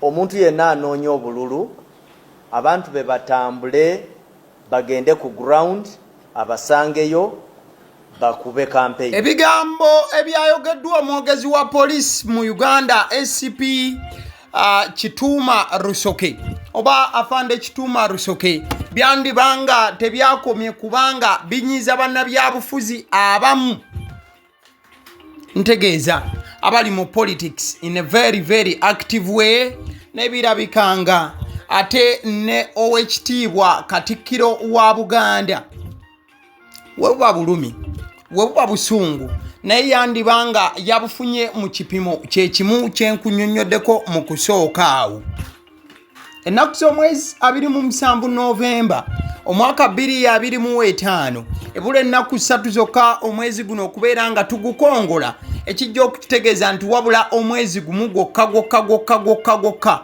omuntu yenna anoonya obululu abantu be batambule bagende ku ground abasangeyo bakube campaign. Ebigambo ebyayogeddwa omwogezi wa police mu Uganda SCP Kituuma Rusoke oba Afande Kituuma Rusoke byandibanga tebyakomye kubanga binyiza bannabyabufuzi abamu ntegeeza abali mu politics in a very active way nebirabikanga ate ne owekitiibwa Katikkiro wa Buganda webuba bulumi webuba busungu naye yandibanga yabufunye mu kipimo kyekimu kyenkunyonnyoddeko mu kusooka awo. Ennaku z'omwezi 27 Novemba omwaka 2025 ebula ennaku 3 zokka omwezi guno okubeera nga tugukongola ekijja okukitegeeza nti wabula omwezi gumu gwokka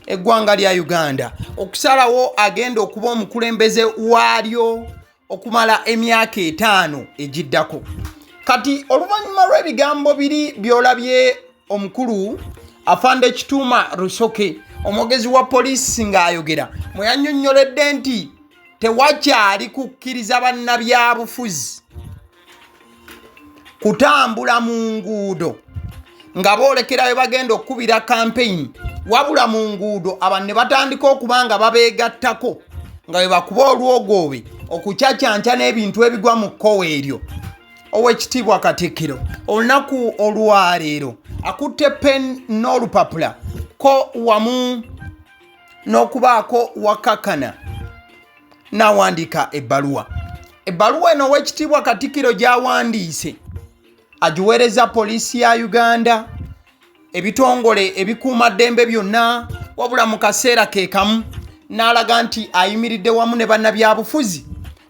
eggwanga lya Uganda okusalawo agenda okuba omukulembeze waalyo okumala emyaka 5 egiddako. Kati oluvannyuma lw'ebigambo biri byolabye omukulu Afande Kituuma Rusoke omwogezi wa poliisi ng'ayogera mwe yannyonnyoledde nti tewakyali kukkiriza bannabyabufuzi kutambula mu nguudo nga boolekera we bagenda okukubira campaign wabula mu nguudo abantu ne batandika okuba nga babeegattako nga we bakuba olwogoobe okucacyanca n'ebintu ebigwa mu kkowe eryo. Owekitiibwa Katikkiro olunaku olwaleero akutte pen n'olupapula ko wamu n'okubaako wakakana n'awandiika ebbaluwa eno owekitiibwa Katikkiro gy'awandiise agiweereza poliisi ya Uganda ebitongole ebikuuma ddembe byonna wabula mu kaseera ke kamu n'alaga nti ayimiridde wamu ne bannabyabufuzi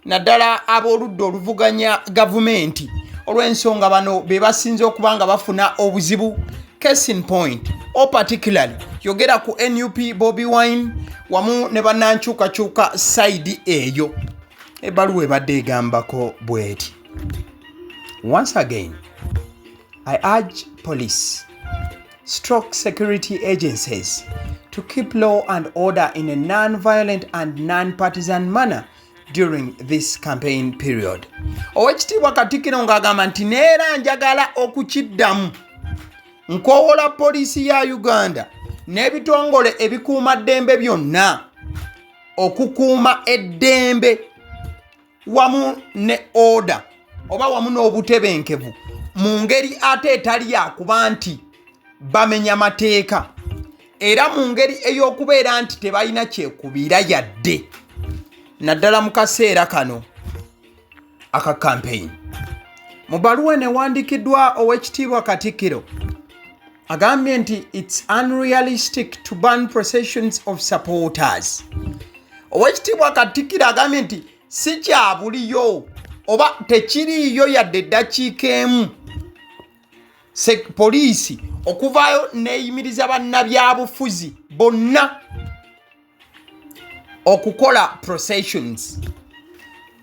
naddala ab'oludda oluvuganya gavumenti olw'ensonga bano be basinze okuba nga bafuna obuzibu. Case in point or particularly yogera ku NUP Bobi Wine wamu ne bannankyukakyuka side eyo. Ebbaluwa ebadde egambako bweti: once again I urge police stroke security agencies to keep law and order in a non-violent and non-partisan manner during this campaign period. Owekitiibwa Katikkiro ng'agamba nti neera njagala okukiddamu nkoowola poliisi ya Uganda n'ebitongole ebikuuma ddembe byonna okukuuma eddembe wamu ne order oba wamu n'obutebenkevu mu ngeri ate etali yakuba nti bamenya mateeka era mu ngeri ey'okubeera nti tebalina kyekubiira yadde naddala mu kaseera kano aka campaign. Mu bbaluwa eneewandiikiddwa owekitiibwa Katikkiro agambye nti it's unrealistic to ban processions of supporters. Owekitiibwa Katikkiro agambye nti si kya buliyo oba tekiriiyo yadde eddakiika emu poliisi okuvaayo neeyimiriza bannabyabufuzi bonna okukola processions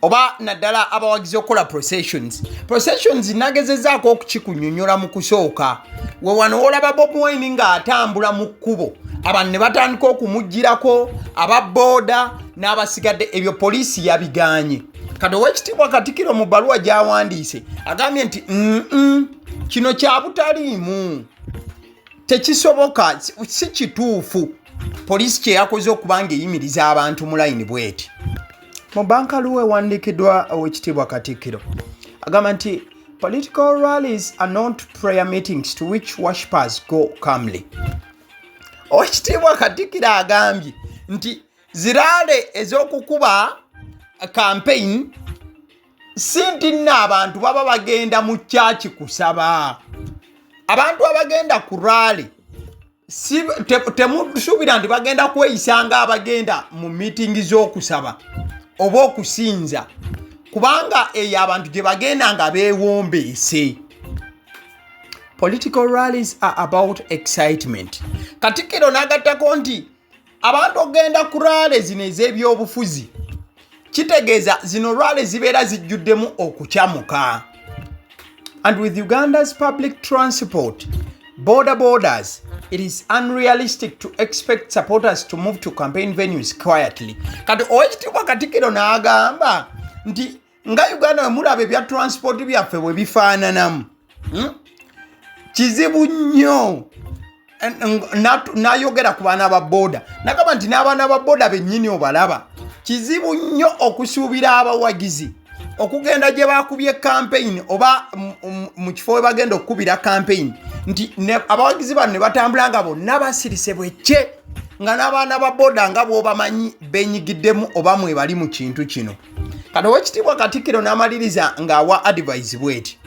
oba naddala abawagizi okukola processions nagezezaako okukikunyonnyola mu kusooka we wano olaba Bobi Wine ng'atambula mu kkubo abantu ne batandika okumugirako ababooda n'abasigadde ebyo poliisi yabigaanye. Kati owekitiibwa Katikkiro mu bbaluwa gy'awandiise agambye nti kino kya butaliimu tekisoboka si kituufu poliisi kye yakoze okuba ng'eyimiriza abantu mu layini bweti. Mu bankaluwa ewandiikiddwa owekitiibwa Katikkiro agamba nti political rallies are not prayer meetings to which worshippers go calmly. Owekitiibwa Katikkiro agambye nti ziraale ez'okukuba campaign si nti nno abantu baba bagenda mu kyaki kusaba. Abantu abagenda ku rally temusuubira nti bagenda kweyisa nga abagenda mu miitingi z'okusaba oba okusinza kubanga eyo abantu gye bagenda nga beewombeese. Political rallies are about excitement. Katikkiro n'agattako nti abantu ogenda ku rally zino ez'ebyobufuzi kitegeeza zino rally zibeera zijjuddemu okukyamuka. And with Uganda's public transport borders, it is unrealistic to expect supporters to move to campaign venues quietly. Kati Oweekitiibwa Katikkiro n'agamba nti nga Uganda wemulaba ebya transport byaffe bwe bifaananamu kizibu nnyo. N'ayogera ku baana ba boda n'agamba nti n'abaana ba boda bennyini obalaba kizibu nnyo okusuubira abawagizi okugenda gye bakubye campaign oba mu kifo we bagenda okukubira campaign nti abawagizi bano ne batambula nga bonna basirise bwecce nga n'abaana ba boda nga bw'obamanyi benyigiddemu oba mwe bali mu kintu kino. Kati Oweekitiibwa Katikkiro n'amaliriza ng'awa advice bw'eti: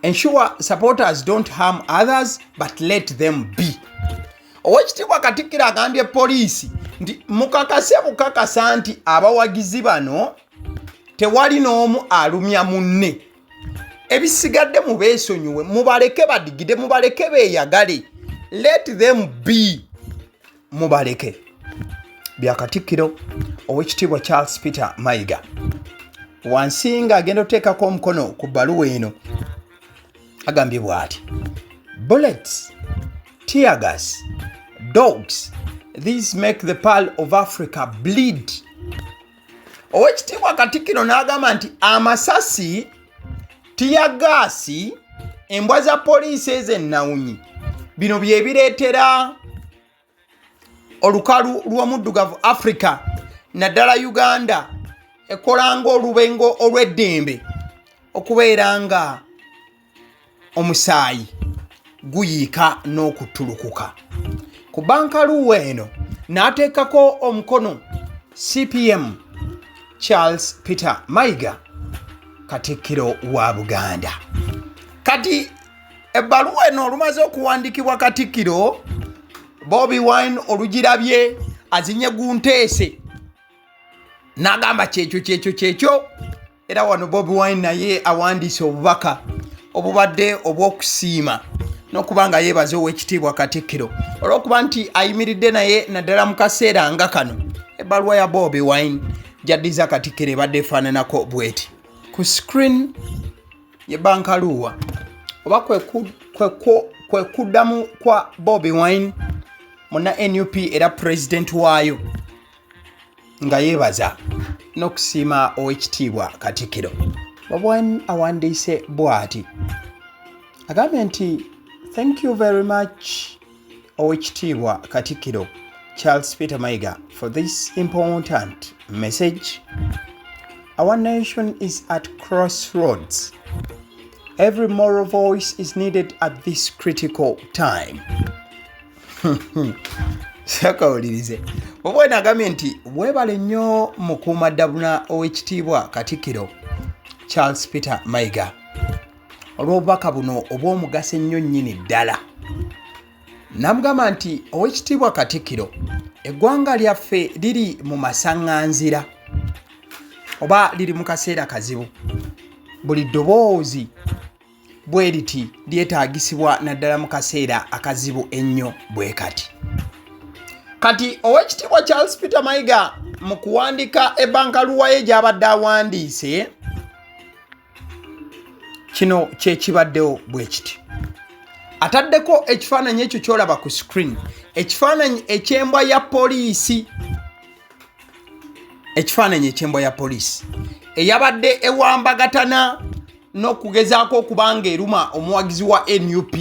ensure supporters don't harm others but let them be. Oweekitiibwa Katikkiro agambye poliisi nti mukakase bukakasa nti abawagizi bano tewali n'omu alumya munne. Ebisigadde mubeesonyiwe, mubaleke badigide, mubaleke beeyagale. Let them be. Mubaleke. Bya Katikkiro Oweekitiibwa Charles Peter Mayiga wansi nga agenda oteekako omukono ku bbaluwa eno agambye bw'ati: bullets, tear gas, dogs, these make the pearl of Africa bleed. Oweekitiibwa Katikkiro n'agamba nti amasasi, tear gas, embwa za poliisi ez'ennawunyi bino bye bireetera olukalu lw'omuddugavu Africa naddala Uganda ekolanga olubengo olw'eddembe okubeera nga omusaayi guyiika n'okutulukuka. Ku bankaluwa eno n'ateekako omukono CPM Charles Peter Mayiga Katikkiro wa Buganda. Kati ebbaluwa eno olumaze okuwandiikibwa Katikkiro, Bobi Wine olugirabye azinye gunteese n'agamba kyekyo era wano Bobi Wine naye awandiise obubaka obubadde obw'okusiima n'okubanga yeebaza Oweekitiibwa Katikkiro olw'okuba nti ayimiridde naye naddala mu kaseera nga kano. Ebbaluwa ya Bobi Wine gy'addiza Katikkiro ebadde efaananako bw'eti: ku screen ye bankaluwa oba kwe kuddamu kwa Bobi Wine muna NUP era president waayo nga yeebaza n'okusiima Oweekitiibwa Katikkiro. Bobi Wine awandiise bw'ati agambye nti thank you very much Oweekitiibwa Katikkiro Charles Peter Mayiga for this important message. Our nation is at crossroads. Every moral voice is needed at this critical time. Sakawulirize. Bobi Wine agambye nti weebale nnyo mukuumaddamula Oweekitiibwa Katikkiro Charles Peter Mayiga olw'obubaka buno obw'omugaso ennyo nnyini ddala. Namugamba nti Oweekitiibwa Katikkiro, eggwanga lyaffe liri mu masaŋŋanzira oba liri mu kaseera kazibu. Buli ddoboozi bwe liti lyetaagisibwa naddala mu kaseera akazibu ennyo bwe kati. Kati Oweekitiibwa Charles Peter Mayiga mu kuwandika ebbankaluwa ye gy'abadde awandiise, kino kye kibaddewo bwe kiti. Ataddeko ekifaananyi ekyo ky'olaba ku screen, ekifaananyi eky'embwa ya poliisi. Ekifaananyi eky'embwa ya poliisi eyabadde ewambagatana n'okugezaako okubanga eruma omuwagizi wa NUP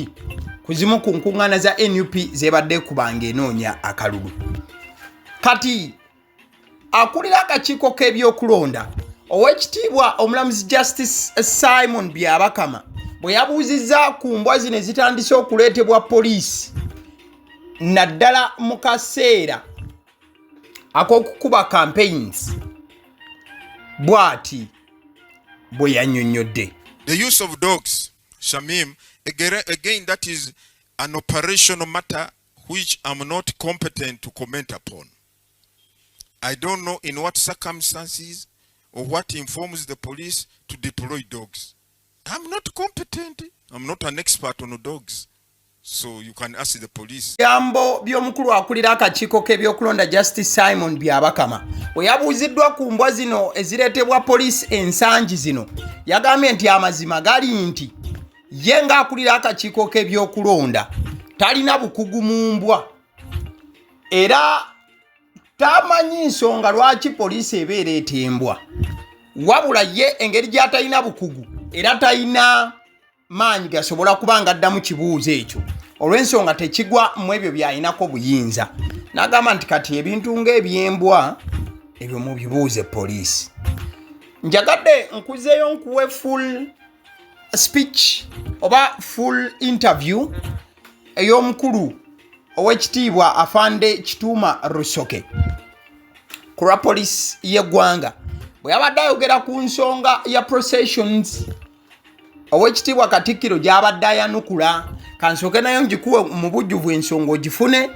ku zimu ku nkuŋŋaana za NUP zebadde kubanga enoonya akalulu. Kati akulira akakiiko k'ebyokulonda Oweekitiibwa omulamuzi Justice Simon Byabakama bwe yabuuzizza ku mbwa zino ezitandise okuleetebwa poliisi naddala mu kaseera ak'okukuba campaigns, bw'ati bwe yannyonnyodde. The use of dogs, Shamim, again that is an operational matter which I'm not competent to comment upon. I don't know in what circumstances or what informs the police to deploy dogs. I'm not competent. I'm not an expert on dogs. So you can ask the police. Yambo by'omukulu akulira akakiiko k'ebyokulonda Justice Simon Byabakama we yabuuziddwa ku mbwa zino ezireetebwa poliisi ensangi zino, yagambye nti amazima gali nti ye ng'akulira akakiiko k'ebyokulonda talina bukugu mu mbwa era tamanyi nsonga lwaki poliisi ebeera etembwa wabula ye engeri gy'atalina bukugu era talina maanyi gasobola kuba nga addamu kibuuzo ekyo olw'ensonga tekigwa mu ebyo by'alinako buyinza n'agamba nti kati ebintu ng'ebyembwa ebyo mubibuuze poliisi. Njagadde nkuzeeyo nkuwe full speech oba full interview ey'omukulu ow'ekitiibwa Afande Kituuma Rusoke ku lwa poliisi y'eggwanga bwe yabadde ayogera ku nsonga ya processions ow'ekitiibwa Katikkiro gy'abadde ayanukula. Kansooke nayo ngikuwe mu bujjuvu ensonga ogifune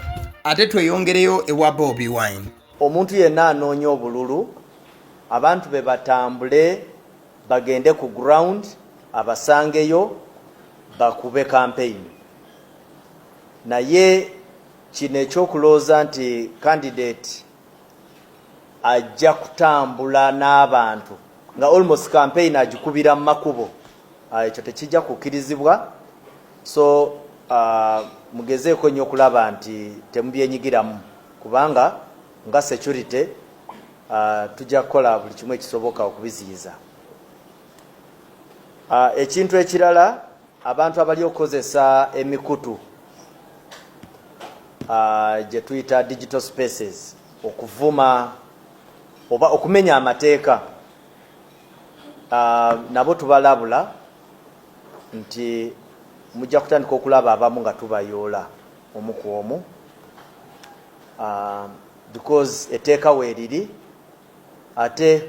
ate tweyongereyo ewa Bobi Wine. Omuntu yenna anoonya obululu abantu be batambule bagende ku ground abasangeyo bakube campaign. Naye kino ekyokulooza nti candidate ajja kutambula n'abantu nga almost campaign agikubira mu makubo ekyo tekijja kukkirizibwa. So mugezeeko nnyo okulaba nti temubyenyigiramu kubanga nga security tujja kukola buli kimu ekisoboka okubiziyiza. Ekintu ekirala abantu abali okukozesa emikutu gye tuyita digital spaces okuvuma oba okumenya amateeka nabo tubalabula nti mujja kutandika okulaba abamu nga tubayoola omu ku omu because eteeka weeriri ate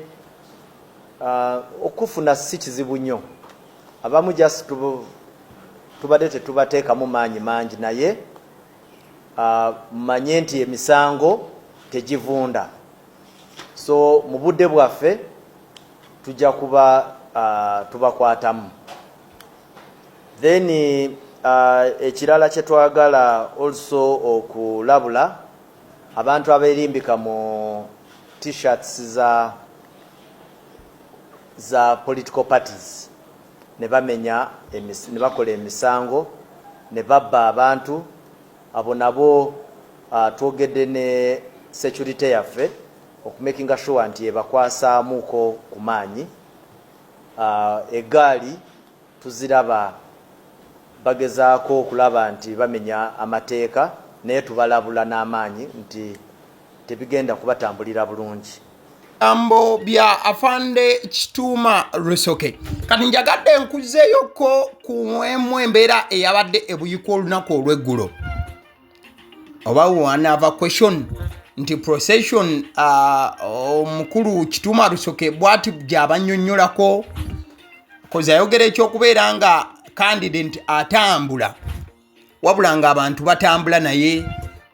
okufuna si kizibu nnyo. Abamu just tubadde tetubateekamu maanyi mangi naye mmanye nti emisango tegivunda. So mu budde bwaffe tujja kuba tubakwatamu. Then ekirala kye twagala also okulabula abantu abeerimbika mu t-shirts za political parties ne bamenya ne bakola emisango ne babba abantu abo nabo twogedde ne security yaffe okumakinga sure nti ebakwasaamuuko ku maanyi. Egaali tuziraba bagezaako okulaba nti bamenya amateeka naye tubalabula n'amaanyi nti tebigenda kubatambulira bulungi. Ambo bya Afande Kituuma Rusoke kati njagadde nkuzeeyoko ku embeera eyabadde ebuyika olunaku olw'eggulo oba wanaava question nti procession omukulu Kituuma Rusoke bwati gy'abannyonnyolako kozi ayogera ekyokubeera nga candidate atambula wabula nga abantu batambula naye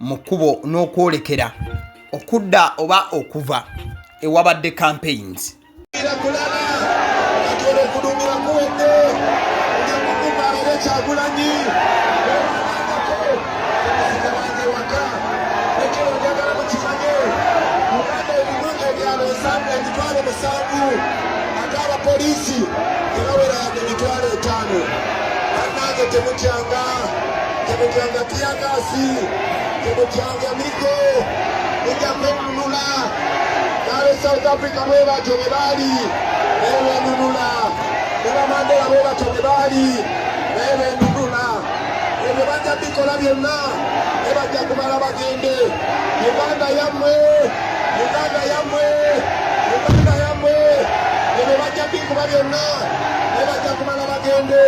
mu kkubo n'okwolekera okudda oba okuva ewabadde campaigns. Polisi inawera emitwalo 5 anange temutyanga tiyagasi temutyanga migo ejamenunula nawe South Africa mwebato bebali ebenunula ebamandela mwebato bebali ebenunula ebyo bajja bikola byonna ebajja kumala bagende Uganda yamwe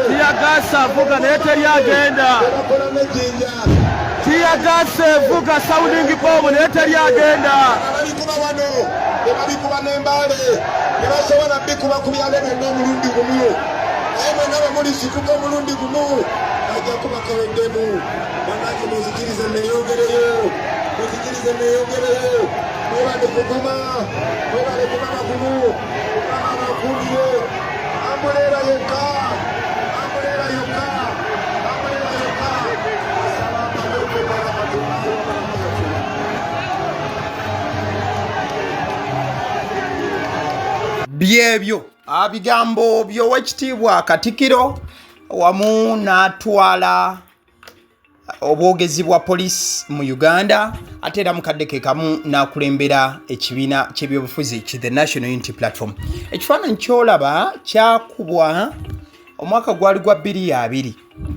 Tiyagasa vuga naye teryagenda. Tiyagasa vuga sounding bomb naye teryagenda. Ababikuba wano ebabikuba n'embale tebasobola bikuba ku byalo n'omulundi gumu naye mwenna bwe muli situka omulundi gumu ajja kuba kaweddemu. Banange muzikirize neeyogereyo mwebale kuguma magumu abakuulire ambuleera yokka byebyo abigambo by'owekitiibwa Katikkiro wamu n'atwala obwogezi bwa poliisi mu Uganda ate era mukadde ke kamu n'akulembera ekibiina ky'ebyobufuzi ki the National Unity Platform. Ekifaananyi ky'olaba kyakubwa omwaka gwali gwa 2020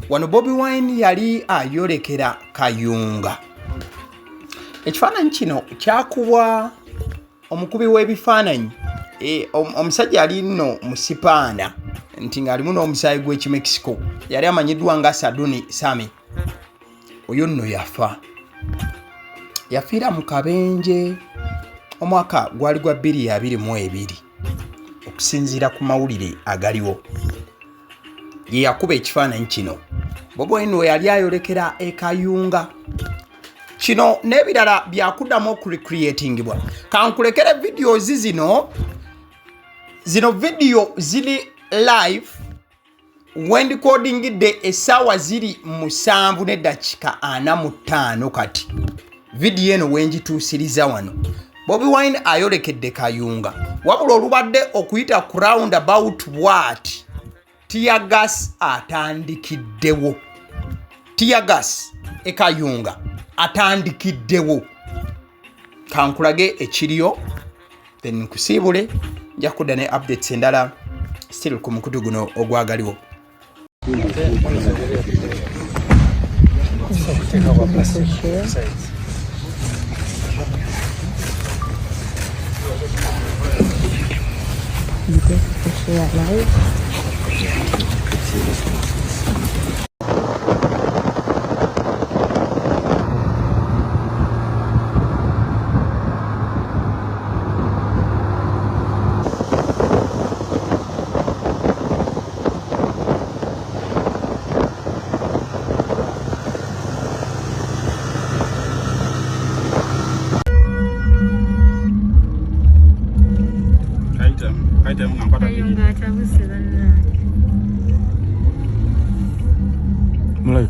wano Bobi Wine yali ayolekera Kayunga. Ekifaananyi kino kyakubwa omukubi w'ebifaananyi omusajja ali nno musipaana nti ng'alimu n'omusaayi gw'Ekimexico yali amanyiddwa nga Saduni Sami. Oyo nno yafiira mu kabenje omwaka gwali gwa 2022 okusinziira ku mawulire agaliwo. Ye yakuba ekifaananyi kino Bobi Wine we yali ayolekera e Kayunga. Kino n'ebirala byakuddamu okurecreatingibwa. Kankulekere videos zino video ziri live wendicodingidde essaawa ziri 7:45 kati. Video eno wengituusiriza wano Bobi Wine ayolekedde Kayunga wabula olubadde okuyita ku roundabout what tiyagas atandikiddewo. Tiyagas e Kayunga atandikiddewo. Kankulage ekiriyo then nkusiibule nja kudda ne updates endala still ku mukutu guno ogwagaliwo.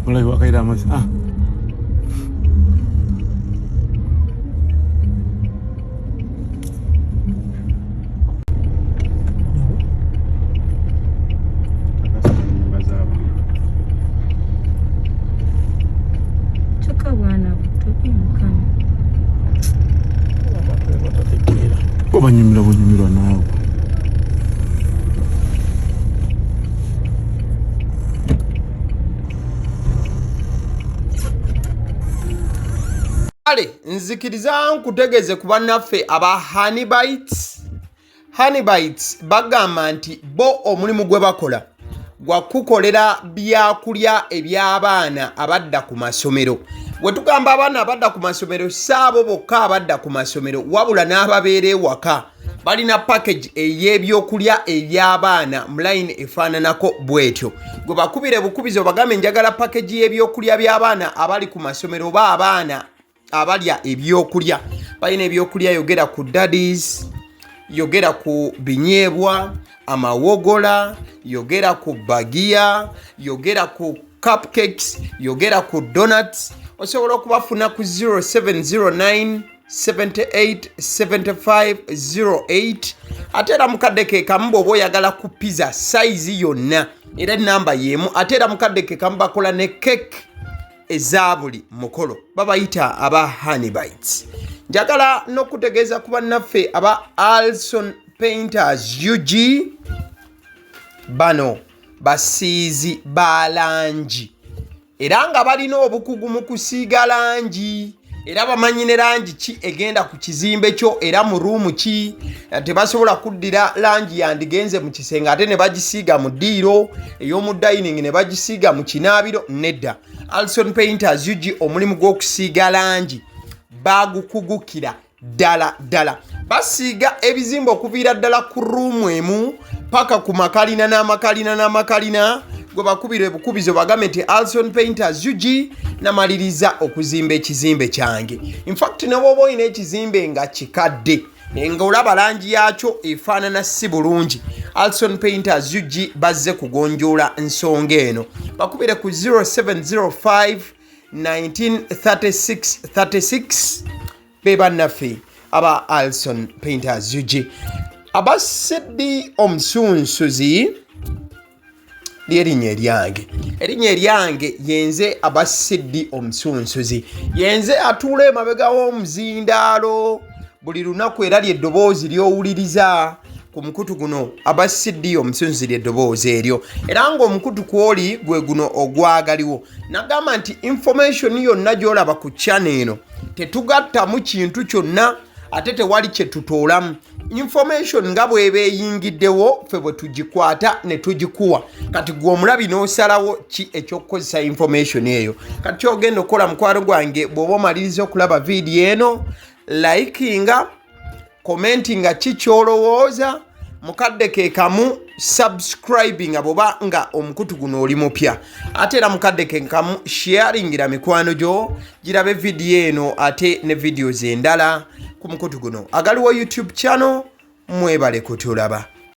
Mulai buat kaidah mas. Cuka bwana butuki mukama. Kok banyumirwa nawe. Nzikiriza nkutegeze ku bannaffe aba Honey Bites bagamba nti bo omulimu gwe bakola gwa kukolera byakulya eby'abaana abadda ku masomero. Bwe tugamba abaana abadda ku masomero saabo bokka abadda ku masomero wabula n'ababeera ewaka balina package ey'ebyokulya eby'abaana mu line efaananako bwetyo. Gwe bakubire bukubizo bagambe njagala package y'ebyokulya by'abaana abali ku masomero oba abaana abalya ebyokulya. Balina ebyokulya yogera ku daddies, yogera ku binyeebwa, amawogola, yogera ku bagiya, yogera ku cupcakes, yogera ku donuts. Osobola okubafuna ku 0709 78 75 08. Ate era mukadde ke kamu bw'oba oyagala ku pizza size yonna era namba y'emu. Ate era mukadde ke kamu bakola ne cake eza buli mukolo babayita aba Honey Bites. Njagala n'okutegeeza ku bannaffe aba Alson Painters UG bano basiizi ba langi era nga balina obukugu mu kusiiga langi era bamanyi ne langi ki egenda ku kizimbe kyo era mu ruumu ki. Tebasobola kuddira langi yandigenze mu kisenge ate ne bagisiiga mu ddiiro ey'omu dining ne bagisiiga mu kinaabiro. Nedda, Alson Painters UG omulimu gw'okusiiga langi bagukugukira ddala. Basiiga ebizimbe okuviira ddala ku ruumu emu paka ku makalina n'amakalina. Gwe bakubira ebukubizo bagambe nti Alson Painters UG namaliriza okuzimba ekizimbe kyange. In fact ne bw'oba olina ekizimbe nga kikadde nga olaba langi yaakyo efaanana si bulungi, Alson Painters UG bazze kugonjoola nsonga eno. Bakubire ku 0705 1936 36 be bannaffe aba Alson Painters UG. Aba Sedi Omusunsuzi lyerinnya eryange. Erinnya eryange yenze Abasiddi Omusunsuzi, yenze atuula emabega w'omuzindaalo. Buli lunaku era ly'eddoboozi ly'owuliriza ku mukutu guno Abasiddi Omusunsuzi ly'eddoboozi eryo, era ng'omukutu kwoli gwe guno ogwagaliwo. Nagamba nti information yonna gy'olaba ku channel eno tetugattamu kintu kyonna ate tewali kye tutoolamu. Information nga bw'eba eyingiddewo ffe bwe tugikwata ne tugikuwa. Kati gwe omulabi n'osalawo ki eky'okukozesa information eyo. Kati ky'ogenda okukola mukwano gwange bw'oba omaliriza okulaba vidiyo eno, likinga, commentinga ki ky'olowooza, mukadde ke kamu subscribinga bw'oba nga omukutu guno oli mupya, ate era mukadde ke kamu sharingira mikwano gyo girabe vidiyo eno ate ne videos endala ku mukutu guno. Agaliwo YouTube channel, mwebale kutulaba.